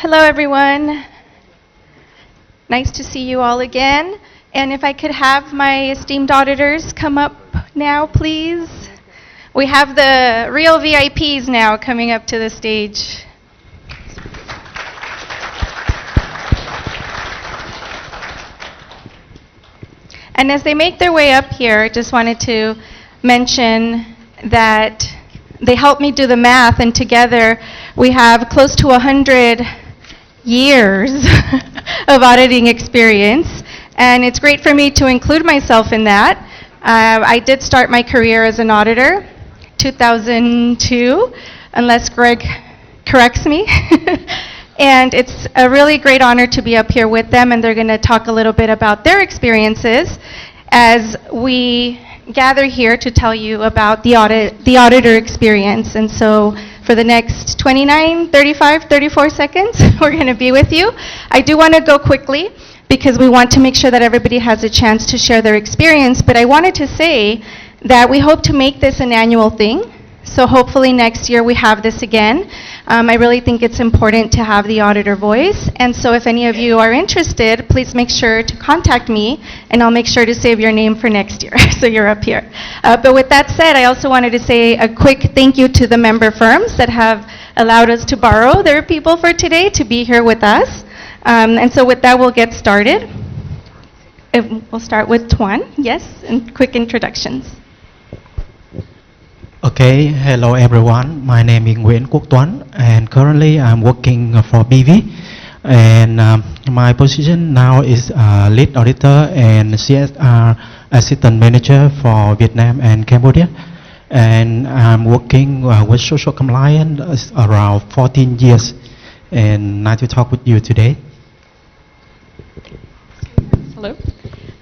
Hello, everyone. Nice to see you all again. And if I could have my esteemed auditors come up now, please. We have the real VIPs now coming up to the stage. And as they make their way up here, I just wanted to mention that they helped me do the math, and together we have close to 100 years of auditing experience. And it's great for me to include myself in that. I did start my career as an auditor, 2002, unless Greg corrects me. And it's a really great honor to be up here with them, and they're going to talk a little bit about their experiences as we gather here to tell you about the auditor experience. And so for the next 29, 35, 34 seconds, we're going to be with you. I do want to go quickly because we want to make sure that everybody has a chance to share their experience, but I wanted to say that we hope to make this an annual thing. So hopefully next year we have this again. I really think it's important to have the auditor voice, and so if any of you are interested, please make sure to contact me, and I'll make sure to save your name for next year, so you're up here. But with that said, I also wanted to say a quick thank you to the member firms that have allowed us to borrow their people for today to be here with us. And so with that, we'll get started. We'll start with Tuan, yes, and quick introductions. Okay, hello everyone. My name is Nguyen Tuan, and currently I'm working for BV. And my position now is lead auditor and CSR assistant manager for Vietnam and Cambodia. And I'm working with social compliance around 14 years. And nice to talk with you today. Hello.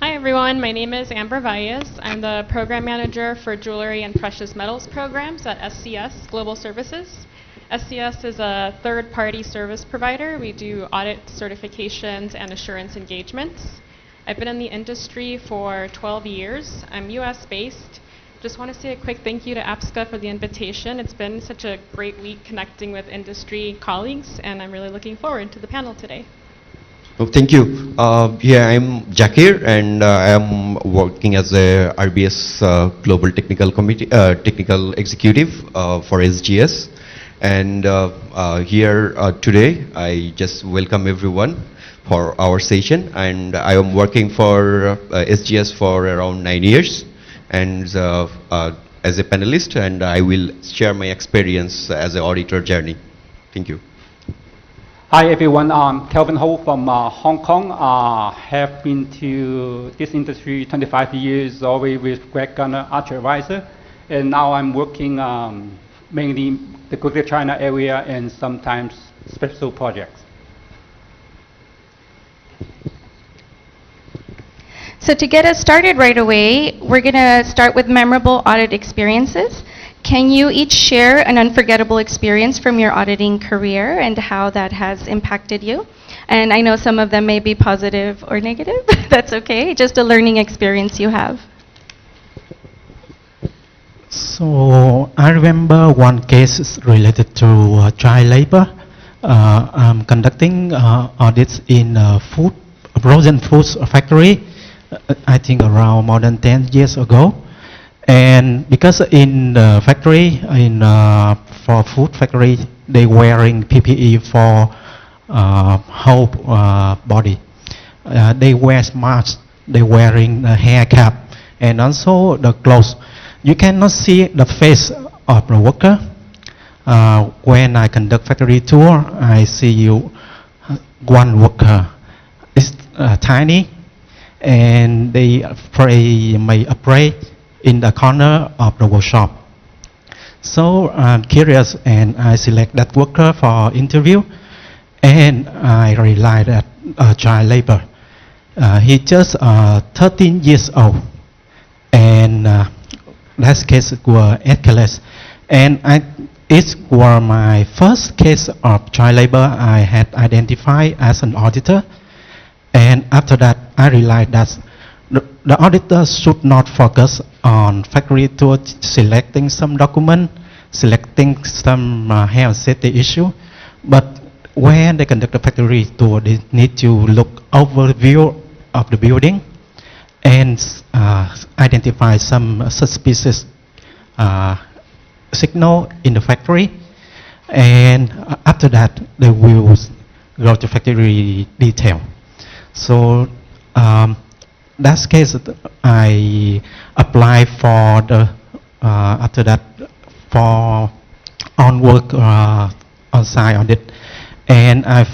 Hi everyone, my name is Ambar Valles. I'm the program manager for Jewelry and Precious Metals programs at SCS Global Services. SCS is a third-party service provider. We do audit certifications and assurance engagements. I've been in the industry for 12 years. I'm US-based. Just want to say a quick thank you to APSCA for the invitation. It's been such a great week connecting with industry colleagues, and I'm really looking forward to the panel today. Oh, thank you. I'm Zakir, and I am working as a RBS Global Technical Committee, Technical Executive for SGS. And here today, I just welcome everyone for our session. And I am working for SGS for around 9 years, and as a panelist, and I will share my experience as an auditor journey. Thank you. Hi everyone, I'm Kelvin Ho from Hong Kong. Have been to this industry 25 years, always with Greg Gunner, ARCHE advisor, and now I'm working mainly the Greater China area and sometimes special projects. So to get us started right away, we're going to start with memorable audit experiences. Can you each share an unforgettable experience from your auditing career and how that has impacted you? And I know some of them may be positive or negative. That's okay, just a learning experience you have. So I remember one case related to child labor. I'm conducting audits in frozen foods factory, I think around more than 10 years ago. And because in the factory, for food factory, they wearing PPE for whole body. They wear masks, they wearing a hair cap, and also the clothes. You cannot see the face of the worker. When I conduct factory tour, I see one worker is tiny, and they pray in the corner of the workshop. So I'm curious, and I select that worker for interview, and I realized that child labor. He just 13 years old, and that case was escalated. And it was my first case of child labor I had identified as an auditor. And after that, I realized that the auditor should not focus on factory tour, selecting some document, selecting some health safety issue, but when they conduct a factory tour, they need to look overview of the building and identify some suspicious signal in the factory. And after that, they will go to factory detail. So that's case I apply for the after that for on-work on-site audit, and I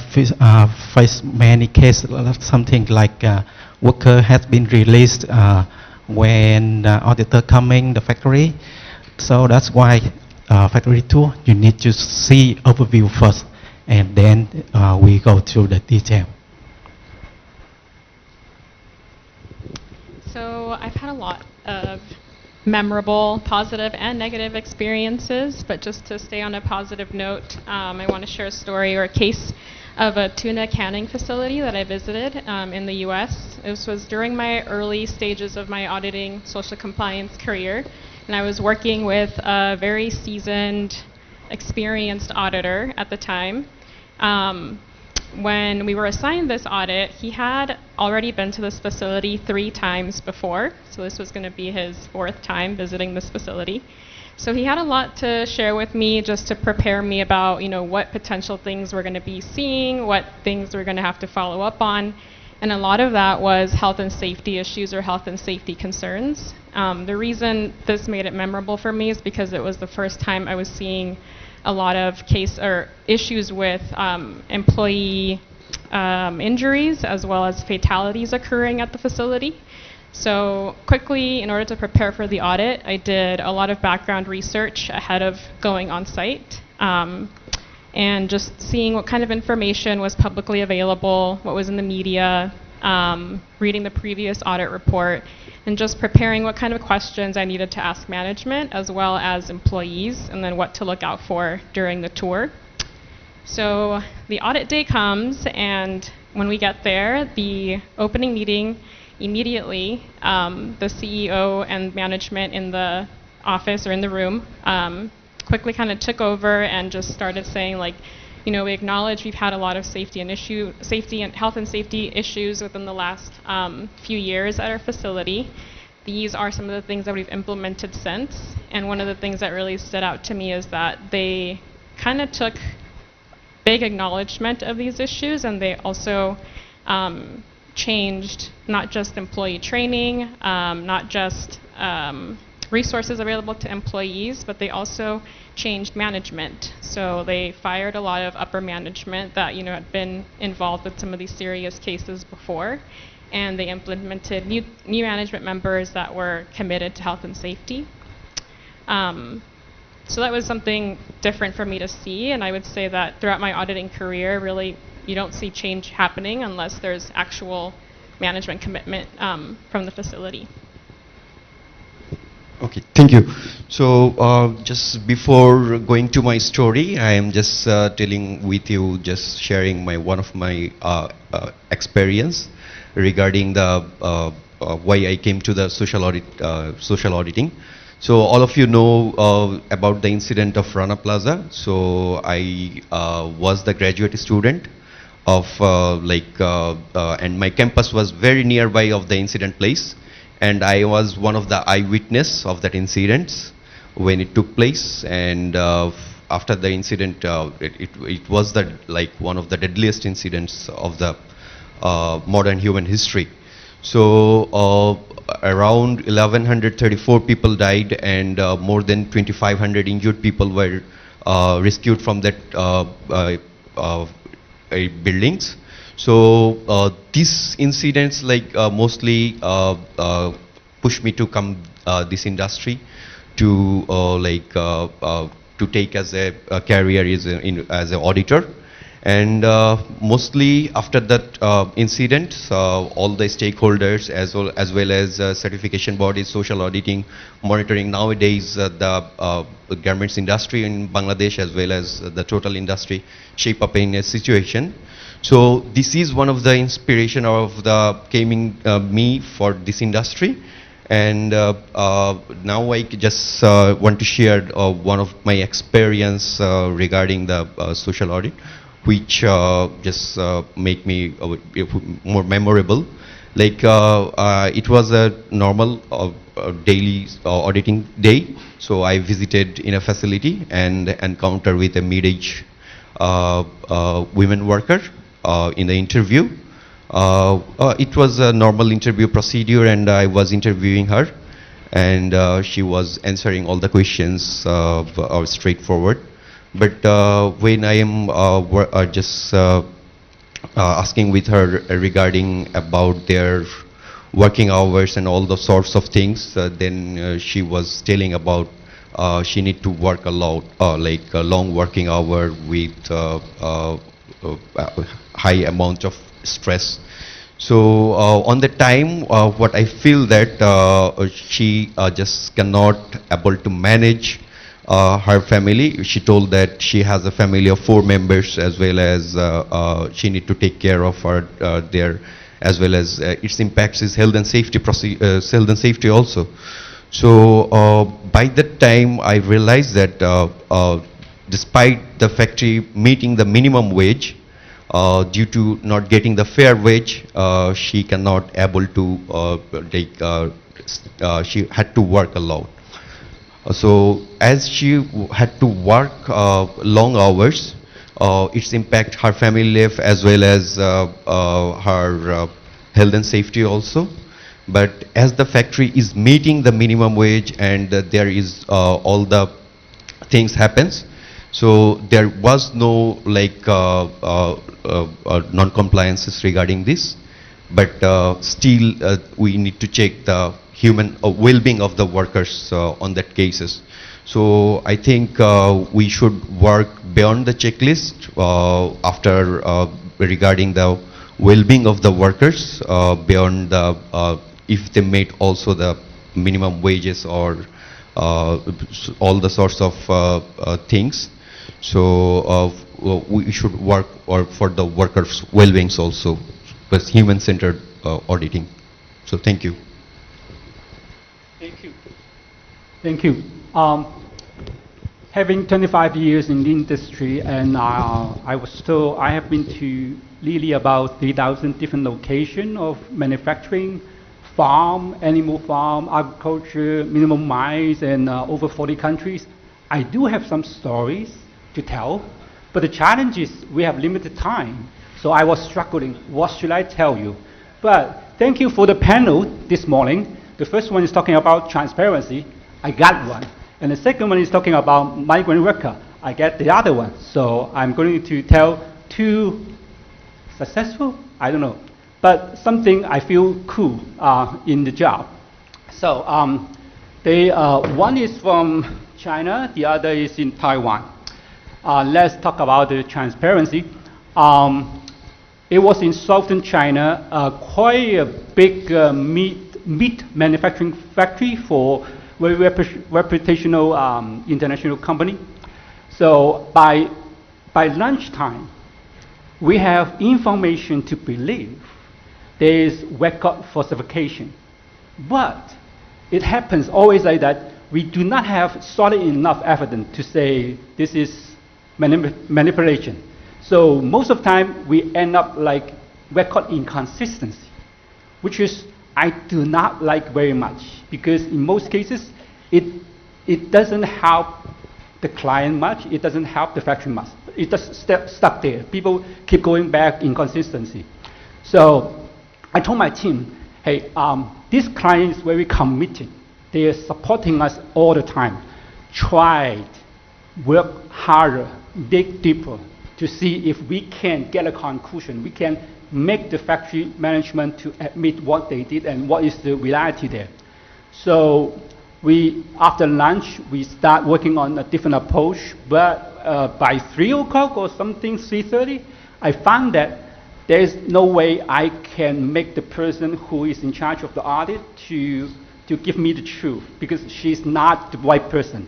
face many cases, something like worker has been released when the auditor coming the factory. So that's why factory tour, you need to see overview first, and then we go through the detail. So I've had a lot of memorable, positive and negative experiences, but just to stay on a positive note, I want to share a story or a case of a tuna canning facility that I visited in the US. This was during my early stages of my auditing social compliance career, and I was working with a very seasoned, experienced auditor at the time. When we were assigned this audit, he had already been to this facility 3 times before, so this was going to be his 4th time visiting this facility. So he had a lot to share with me just to prepare me about, what potential things we're going to be seeing, what things we're going to have to follow up on, and a lot of that was health and safety issues or health and safety concerns. The reason this made it memorable for me is because it was the first time I was seeing a lot of issues with employee injuries as well as fatalities occurring at the facility. So quickly, in order to prepare for the audit, I did a lot of background research ahead of going on site and just seeing what kind of information was publicly available, what was in the media, reading the previous audit report, and just preparing what kind of questions I needed to ask management as well as employees, and then what to look out for during the tour. So the audit day comes, and when we get there, the opening meeting, immediately, the CEO and management in the office or in the room quickly kind of took over and just started saying, we acknowledge we've had a lot of safety and health and safety issues within the last few years at our facility. These are some of the things that we've implemented since, and one of the things that really stood out to me is that they kind of took big acknowledgement of these issues, and they also changed not just employee training, not just resources available to employees, but they also changed management. So they fired a lot of upper management that had been involved with some of these serious cases before, and they implemented new management members that were committed to health and safety. So that was something different for me to see, and I would say that throughout my auditing career, really, you don't see change happening unless there's actual management commitment from the facility. Okay, thank you. So just before going to my story, I am just telling with you, just sharing one of my experience regarding the why I came to the social auditing. So all of you know about the incident of Rana Plaza. So I was the graduate student of and my campus was very nearby of the incident place. And I was one of the eyewitness of that incident when it took place. And after the incident, it was one of the deadliest incidents of the modern human history. So around 1,134 people died, and more than 2,500 injured people were rescued from that buildings. So these incidents mostly push me to come this industry to to take as a career as an auditor. And mostly after that incident, all the stakeholders as well as certification bodies, social auditing, monitoring, nowadays the garments industry in Bangladesh as well as the total industry shape up in a situation. So this is one of the inspiration of the coming me for this industry. And now I just want to share one of my experience regarding the social audit. which just make me more memorable. Like it was a normal daily auditing day, so I visited in a facility and encountered with a mid-age women worker in the interview. It was a normal interview procedure, and I was interviewing her, and she was answering all the questions straightforward. But when I am just asking with her regarding about their working hours and all the sorts of things, then she was telling about she need to work a lot, like a long working hour with high amount of stress. So on the time, what I feel that she just cannot able to manage her family. She told that she has a family of 4 members, as well as she need to take care of her their, as well as its impacts is health and safety health and safety also. So by that time, I realized that despite the factory meeting the minimum wage, due to not getting the fair wage, she cannot able to she had to work a lot. So as she had to work long hours, its impact her family life as well as her health and safety also. But as the factory is meeting the minimum wage and there is all the things happens, so there was no like non-compliances regarding this, but still we need to check the human well-being of the workers on that cases. So I think we should work beyond the checklist after regarding the well-being of the workers beyond the if they meet also the minimum wages or all the sorts of things. So we should work for the workers' well-beings also, with human-centered auditing. So thank you. Thank you. Thank you. Having 25 years in the industry, and I have been to really about 3,000 different locations of manufacturing, farm, animal farm, agriculture, minimum mines, and over 40 countries. I do have some stories to tell, but the challenge is we have limited time. So I was struggling, what should I tell you? But thank you for the panel this morning. The first one is talking about transparency. I got one. And the second one is talking about migrant worker. I get the other one. So I'm going to tell 2 successful, I don't know, but something I feel cool in the job. So one is from China, the other is in Taiwan. Let's talk about the transparency. It was in southern China, quite a big meat manufacturing factory for very reputational international company. So by lunchtime, we have information to believe there is record falsification. But it happens always like that. We do not have solid enough evidence to say this is manipulation. So most of the time, we end up like record inconsistency, which is I do not like very much, because in most cases, it doesn't help the client much, it doesn't help the factory much. It just stuck there. People keep going back inconsistency. So I told my team, hey, this client is very committed. They are supporting us all the time. Try, work harder, dig deeper to see if we can get a conclusion. We can make the factory management to admit what they did and what is the reality there. So after lunch, we start working on a different approach, but by 3 o'clock or something, 3:30, I found that there is no way I can make the person who is in charge of the audit to give me the truth, because she's not the right person.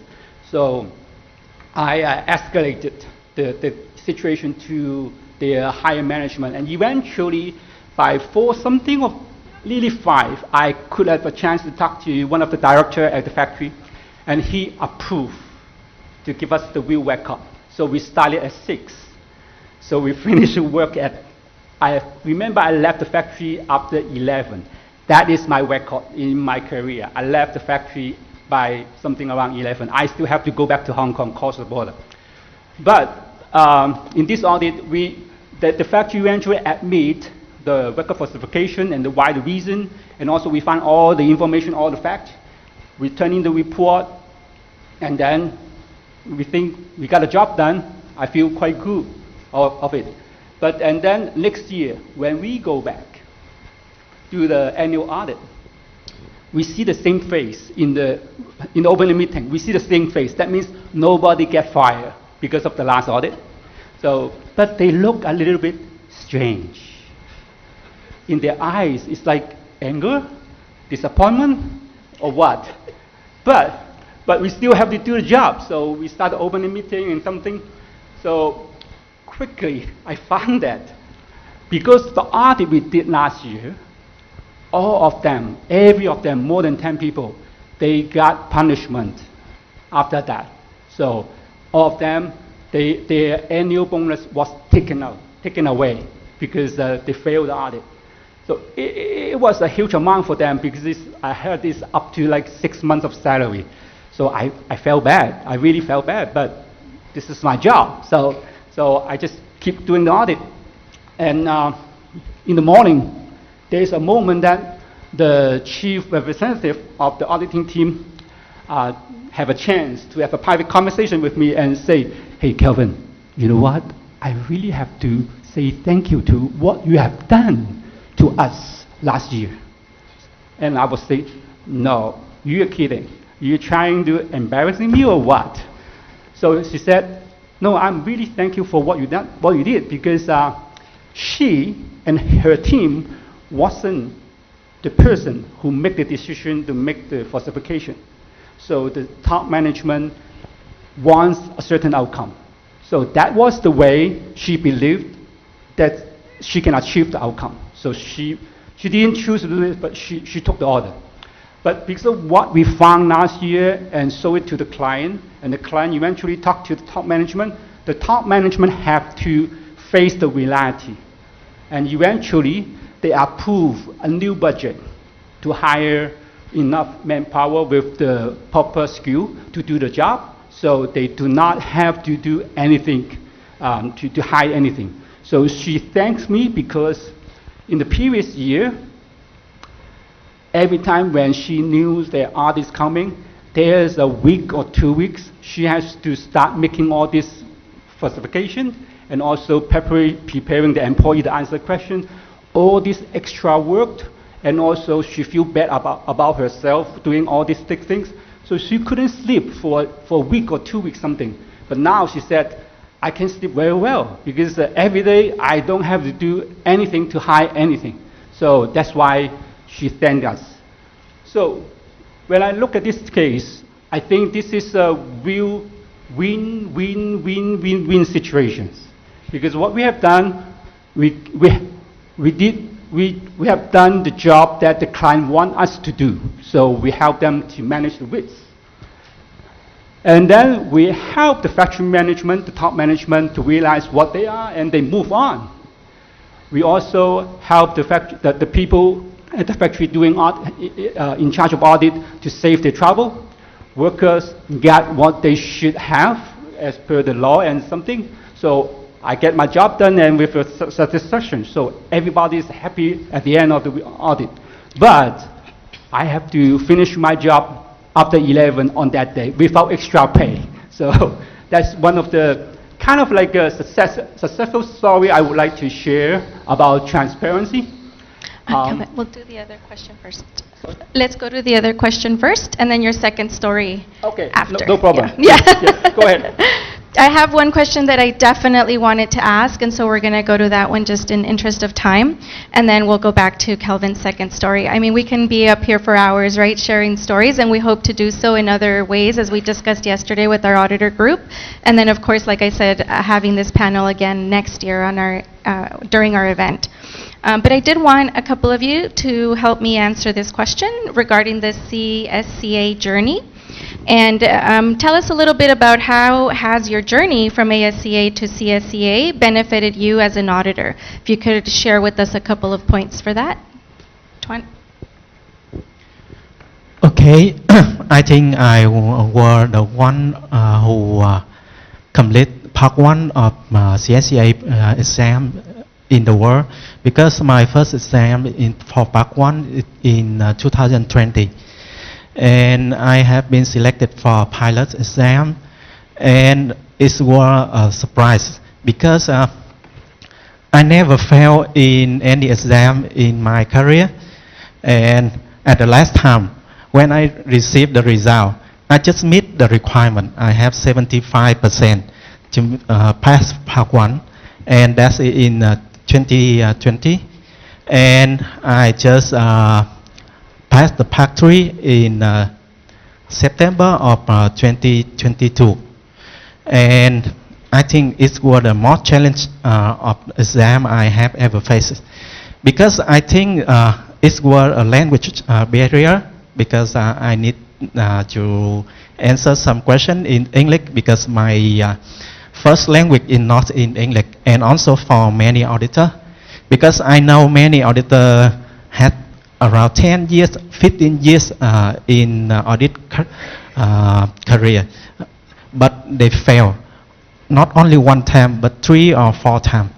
So I escalated the situation to the higher management, and eventually by 4 something or really 5, I could have a chance to talk to one of the director at the factory, and he approved to give us the real record. So we started at 6. So we finished work at, I remember I left the factory after 11. That is my record in my career. I left the factory by something around 11. I still have to go back to Hong Kong, cross the border. But in this audit, the factory eventually admit the record falsification and the why the reason, and also we find all the information, all the facts. We turn in the report, and then we think we got a job done. I feel quite good of it. And then next year, when we go back to the annual audit, we see the same face in the open meeting. We see the same face. That means nobody get fired because of the last audit. So, but they look a little bit strange. In their eyes, it's like anger, disappointment, or what? But we still have to do the job. So we start the opening meeting and something. So quickly, I found that because the audit we did last year, all of them, every of them, more than 10 people, they got punishment after that. So all of them, their annual bonus was taken away because they failed the audit. So it was a huge amount for them because I heard this up to like 6 months of salary. So I felt bad. I really felt bad, but this is my job. So I just keep doing the audit. And in the morning, there's a moment that the chief representative of the auditing team have a chance to have a private conversation with me and say, hey, Kelvin, you know what? I really have to say thank you to what you have done to us last year. And I would say, no, you're kidding. You're trying to embarrass me or what? So she said, no, I'm really thankful for what you did because she and her team wasn't the person who made the decision to make the falsification. So the top management wants a certain outcome. So that was the way she believed that she can achieve the outcome. So she didn't choose to do it, but she took the order. But because of what we found last year and showed it to the client, and the client eventually talked to the top management have to face the reality. And eventually, they approve a new budget to hire enough manpower with the proper skill to do the job, so they do not have to do anything, to hide anything. So she thanks me because in the previous year, every time when she knew the audit is coming, there's a week or 2 weeks, she has to start making all this falsification and also preparing the employee to answer questions, all this extra work, and also she feels bad about herself doing all these things. So she couldn't sleep for a week or 2 weeks something. But now she said, I can sleep very well because every day I don't have to do anything to hide anything. So that's why she thanked us. So when I look at this case, I think this is a real win-win-win-win-win situations. Because what we have done, we have done the job that the client want us to do. So we help them to manage the risks. And then we help the factory management, the top management, to realize what they are, and they move on. We also help the people at the factory doing in charge of audit to save their trouble. Workers get what they should have as per the law and something. So I get my job done and with a satisfaction. So everybody is happy at the end of the audit. But I have to finish my job after 11 on that day without extra pay. So that's one of the kind of like a successful story I would like to share about transparency. We'll do the other question first. Let's go to the other question first, and then your second story after. No problem. Yeah. Yeah, go ahead. I have one question that I definitely wanted to ask, and so we're going to go to that one just in interest of time, and then we'll go back to Kelvin's second story. I mean, we can be up here for hours, right, sharing stories, and we hope to do so in other ways, as we discussed yesterday with our auditor group, and then, of course, like I said, having this panel again next year on our during our event. But I did want a couple of you to help me answer this question regarding the CSCA journey. And tell us a little bit about how has your journey from ASCA to CSCA benefited you as an auditor. If you could share with us a couple of points for that. Tuan. Okay, I think I were the one who complete part one of CSCA exam in the world, because my first exam for part one is in 2020, and I have been selected for pilot exam, and it was a surprise because I never failed in any exam in my career, and at the last time when I received the result, I just meet the requirement. I have 75% to pass part one, and that's in 2020. And I just passed the part three in September of 2022. And I think it was the most challenge of exam I have ever faced, because I think it was a language barrier, because I need to answer some question in English, because my first language is not in English, and also for many auditors, because I know many auditors had around 10 years, 15 years in audit career, but they fail, not only one time, but 3 or 4 times.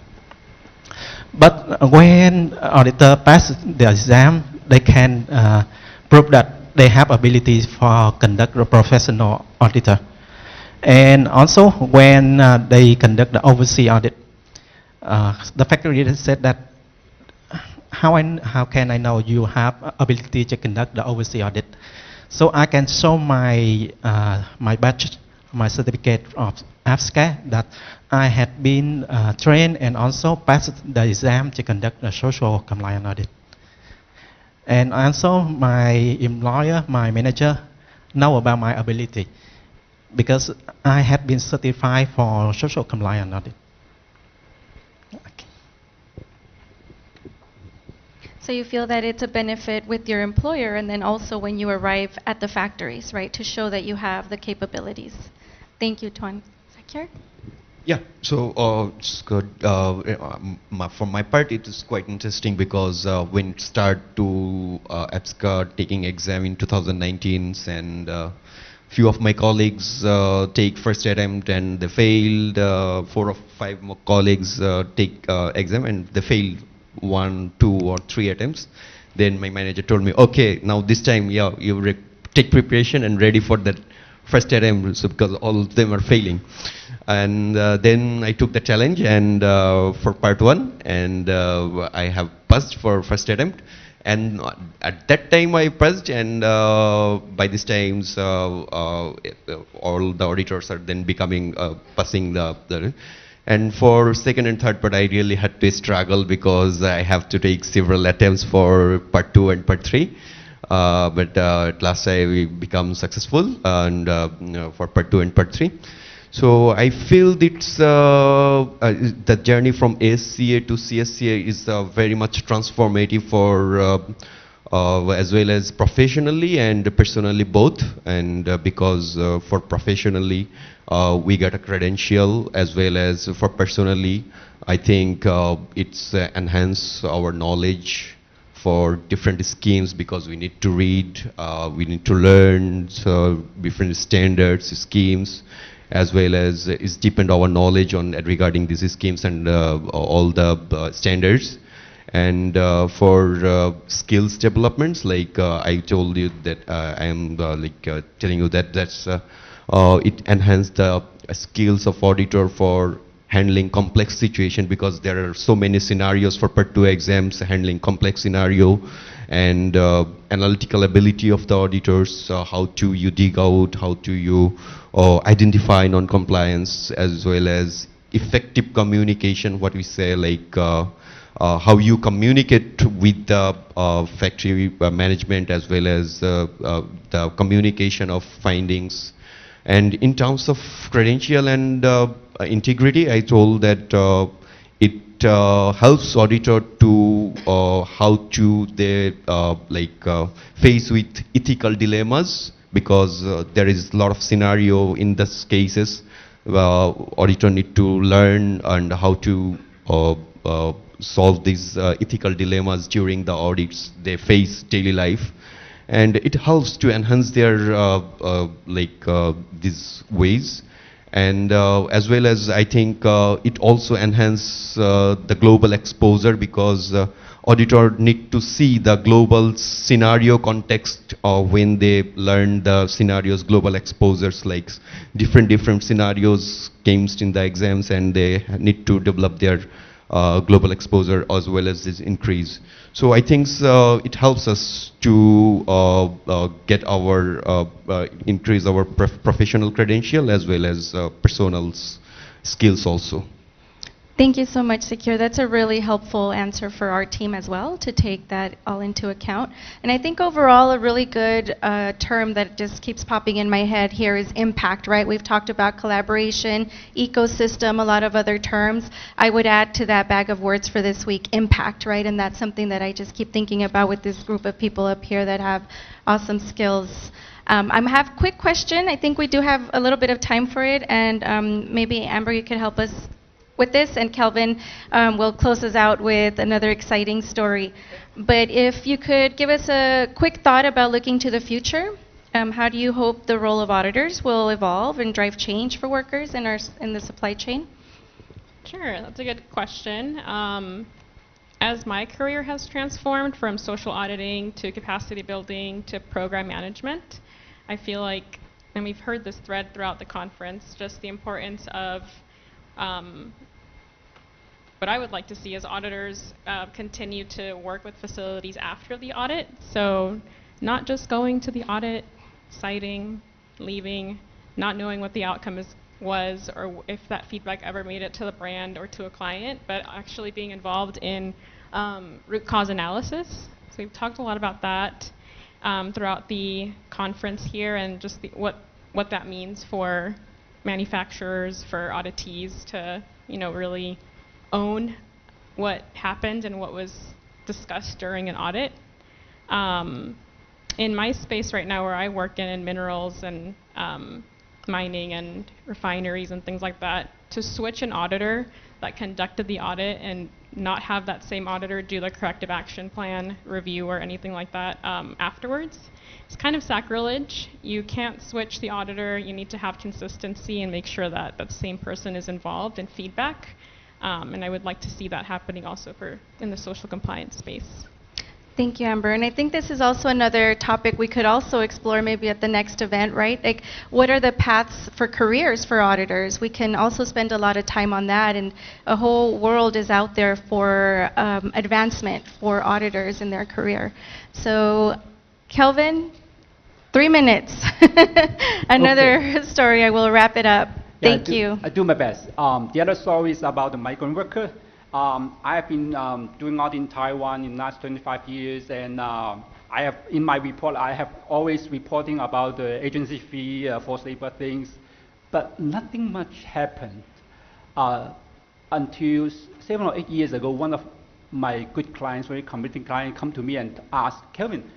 But when auditor pass the exam, they can prove that they have abilities for conduct a professional auditor. And also when they conduct the overseas audit, the factory said that how can I know you have ability to conduct the overseas audit? So I can show my my badge, my certificate of APSCA, that I had been trained and also passed the exam to conduct a social compliance audit. And also my employer, my manager, know about my ability, because I had been certified for social compliance audit. Okay. So you feel that it's a benefit with your employer, and then also when you arrive at the factories, right, to show that you have the capabilities. Thank you, Tuan. Zakir? Yeah, so it's good. For my part, it is quite interesting, because when it start to APSCA taking exam in 2019, and few of my colleagues take first attempt and they failed. 4 or 5 more colleagues take exam and they failed 1, 2, or 3 attempts. Then my manager told me, okay, now this time, yeah, you take preparation and ready for that first attempt, so because all of them are failing. And then I took the challenge and for part 1, and I have passed for first attempt. And at that time I passed, and by this time all the auditors are then becoming passing the and for second and third part I really had to struggle, because I have to take several attempts for part 2 and part 3. But at last I become successful, and for part 2 and part 3. So I feel it's the journey from ASCA to CSCA is very much transformative for as well as professionally and personally both. And because for professionally we get a credential, as well as for personally, I think it's enhance our knowledge for different schemes, because we need to read, we need to learn different standards, schemes, as well as is deepened our knowledge on regarding these schemes and all the standards. And for skills developments, like I told you that I am telling you that it enhanced the skills of auditor for handling complex situation, because there are so many scenarios for part 2 exams, handling complex scenario, and analytical ability of the auditors, how to you dig out, how to you identify non-compliance, as well as effective communication, what we say, like how you communicate with the factory management, as well as the communication of findings. And in terms of credential and integrity, I told that it helps auditor to how to they face with ethical dilemmas, because there is a lot of scenario in these cases. Auditor need to learn and how to solve these ethical dilemmas during the audits they face daily life, and it helps to enhance their these ways. And as well as I think it also enhance the global exposure, because auditor need to see the global scenario context when they learn the scenarios, global exposures, like different scenarios came in the exams, and they need to develop their global exposure as well as this increase. So I think it helps us to get our increase our professional credential as well as personal skills also. Thank you so much, Zakir. That's a really helpful answer for our team as well, to take that all into account. And I think overall a really good term that just keeps popping in my head here is impact, right? We've talked about collaboration, ecosystem, a lot of other terms. I would add to that bag of words for this week, impact, right? And that's something that I just keep thinking about with this group of people up here that have awesome skills. I have a quick question. I think we do have a little bit of time for it, and maybe Amber, you could help us with this, and Kelvin will close us out with another exciting story. But if you could give us a quick thought about looking to the future, how do you hope the role of auditors will evolve and drive change for workers in the supply chain? Sure, that's a good question. As my career has transformed from social auditing to capacity building to program management, I feel like, and we've heard this thread throughout the conference, just the importance of what I would like to see is auditors continue to work with facilities after the audit. So not just going to the audit, citing, leaving, not knowing what the outcome was, or if that feedback ever made it to the brand or to a client, but actually being involved in root cause analysis. So we've talked a lot about that throughout the conference here, and just what that means for manufacturers, for auditees to, really own what happened and what was discussed during an audit. In my space right now, where I work in minerals and mining and refineries and things like that, to switch an auditor that conducted the audit and not have that same auditor do the corrective action plan review or anything like that afterwards, it's kind of sacrilege. You can't switch the auditor. You need to have consistency and make sure that that same person is involved in feedback. And I would like to see that happening also in the social compliance space. Thank you, Amber. And I think this is also another topic we could also explore maybe at the next event, right? Like, what are the paths for careers for auditors? We can also spend a lot of time on that, and a whole world is out there for advancement for auditors in their career. So, Kelvin, 3 minutes. Another story, I will wrap it up. Thank you. I do my best. The other story is about the migrant worker. I have been doing audit in Taiwan in the last 25 years, and in my report, I have always reporting about the agency fee, forced labor things, but nothing much happened until 7 or 8 years ago. One of my good clients, very committed client, come to me and asked, Kelvin,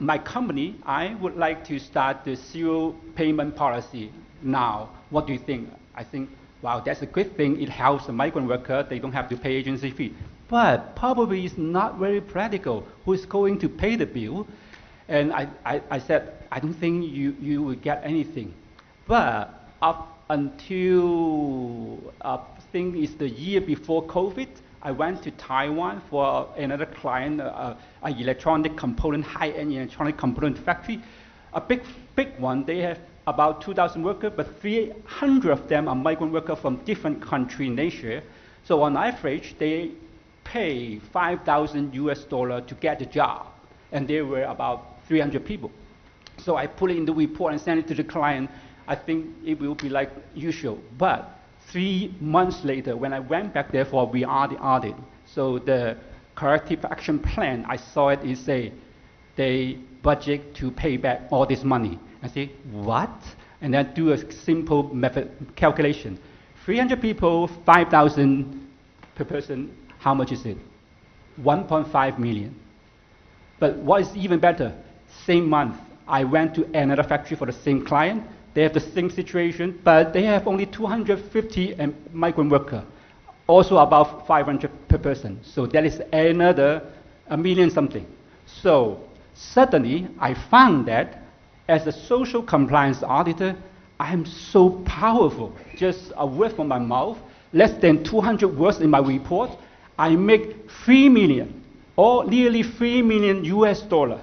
my company, I would like to start the zero payment policy now. What do you think? I think, wow, that's a good thing. It helps the migrant worker. They don't have to pay agency fee. But probably it's not very practical. Who's going to pay the bill? And I said, I don't think you will get anything. But up until, I think it's the year before COVID, I went to Taiwan for another client, an electronic component, high-end electronic component factory. A big one. They have about 2,000 workers, but 300 of them are migrant workers from different countries in Asia. So on average, they pay $5,000 US to get the job, and there were about 300 people. So I put it in the report and sent it to the client. I think it will be like usual. But 3 months later, when I went back there for the audit, so the corrective action plan, I saw it is they budget to pay back all this money. I say, what? And then do a simple method calculation. 300 people, 5,000 per person, how much is it? 1.5 million. But what is even better, same month, I went to another factory for the same client. They have the same situation, but they have only 250 migrant workers, also about 500 per person. So that is another a million something. So suddenly, I found that as a social compliance auditor, I am so powerful. Just a word from my mouth, less than 200 words in my report, I make 3 million, or nearly 3 million US dollar,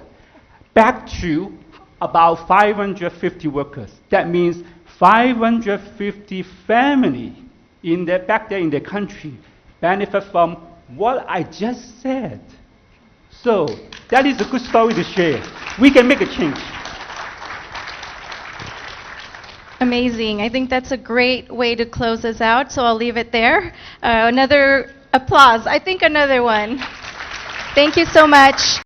back to about 550 workers. That means 550 family in their, back there in their country benefit from what I just said. So that is a good story to share. We can make a change. Amazing. I think that's a great way to close us out, so I'll leave it there. Another applause. I think another one. Thank you so much.